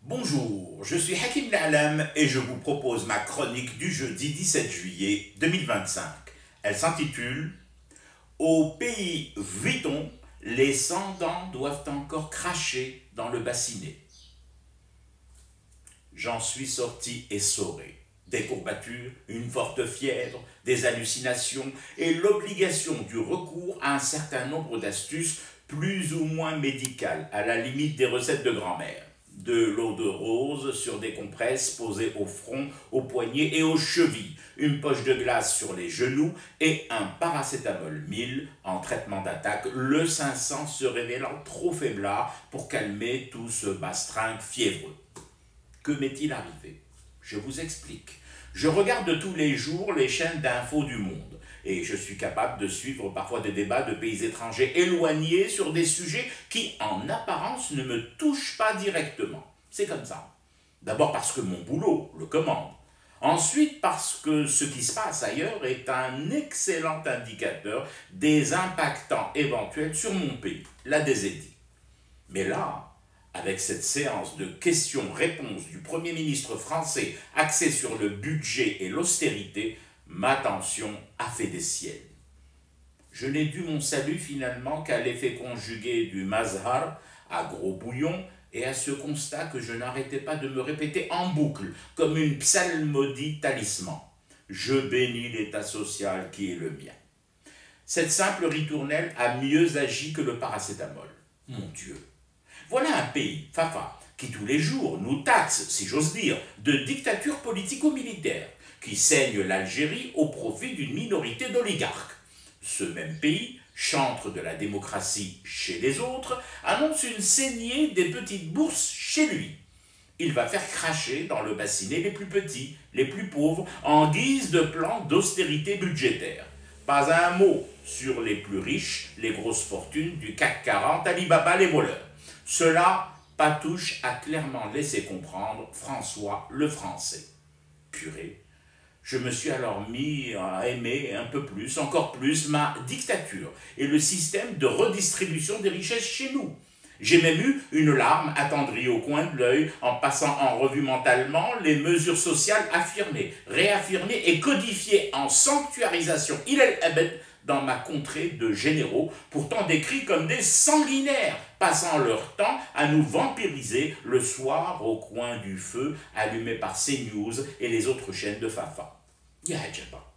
Bonjour, je suis Hakim L'Alam et je vous propose ma chronique du jeudi 17 juillet 2025. Elle s'intitule « Au pays Vuitton, les sans-dents doivent encore cracher dans le bassinet ». J'en suis sorti essoré. Des courbatures, une forte fièvre, des hallucinations et l'obligation du recours à un certain nombre d'astuces plus ou moins médicales, à la limite des recettes de grand-mère. De l'eau de rose sur des compresses posées au front, aux poignets et aux chevilles, une poche de glace sur les genoux et un paracétamol 1000 en traitement d'attaque, le 500 se révélant trop faiblard pour calmer tout ce bastringue fiévreux. Que m'est-il arrivé? Je vous explique. Je regarde tous les jours les chaînes d'infos du monde et je suis capable de suivre parfois des débats de pays étrangers éloignés sur des sujets qui, en apparence, ne me touchent pas directement. C'est comme ça. D'abord parce que mon boulot le commande. Ensuite parce que ce qui se passe ailleurs est un excellent indicateur des impactants éventuels sur mon pays, la DZI. Mais là, avec cette séance de questions-réponses du Premier ministre français axée sur le budget et l'austérité, ma tension a fait des siennes. Je n'ai dû mon salut finalement qu'à l'effet conjugué du mazhar, à gros bouillon, et à ce constat que je n'arrêtais pas de me répéter en boucle, comme une psalmodie talisman. Je bénis l'état social qui est le mien. Cette simple ritournelle a mieux agi que le paracétamol. Mon Dieu! Voilà un pays, Fafa, qui tous les jours nous taxe, si j'ose dire, de dictature politico-militaire, qui saigne l'Algérie au profit d'une minorité d'oligarques. Ce même pays, chantre de la démocratie chez les autres, annonce une saignée des petites bourses chez lui. Il va faire cracher dans le bassinet les plus petits, les plus pauvres, en guise de plan d'austérité budgétaire. Pas un mot sur les plus riches, les grosses fortunes du CAC 40, Alibaba les voleurs. Cela, Patouche a clairement laissé comprendre François le Français. Purée, je me suis alors mis à aimer un peu plus, encore plus, ma dictature et le système de redistribution des richesses chez nous. J'ai même eu une larme attendrie au coin de l'œil en passant en revue mentalement les mesures sociales affirmées, réaffirmées et codifiées en sanctuarisation Ilel Abed dans ma contrée de généraux, pourtant décrits comme des sanguinaires, passant leur temps à nous vampiriser le soir au coin du feu allumé par CNews et les autres chaînes de Fafa. Yahajaba.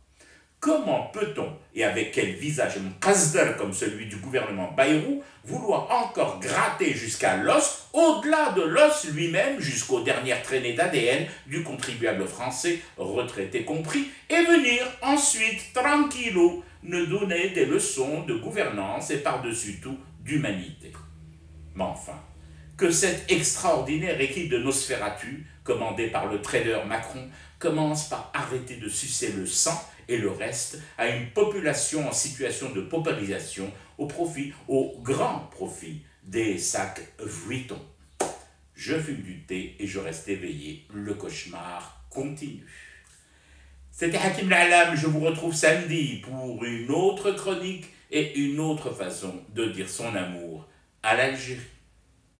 Comment peut-on, et avec quel visage mqazdar comme celui du gouvernement Bayrou, vouloir encore gratter jusqu'à l'os, au-delà de l'os lui-même, jusqu'aux dernières traînées d'ADN du contribuable français, retraité compris, et venir ensuite, tranquillo, nous donner des leçons de gouvernance et par-dessus tout d'humanité. Mais enfin, que cette extraordinaire équipe de Nosferatu, commandée par le trader Macron, commence par arrêter de sucer le sang et le reste à une population en situation de paupérisation au grand profit des sacs Vuitton. Je fume du thé et je reste éveillé. Le cauchemar continue. C'était Hakim L'Alam, je vous retrouve samedi pour une autre chronique et une autre façon de dire son amour à l'Algérie.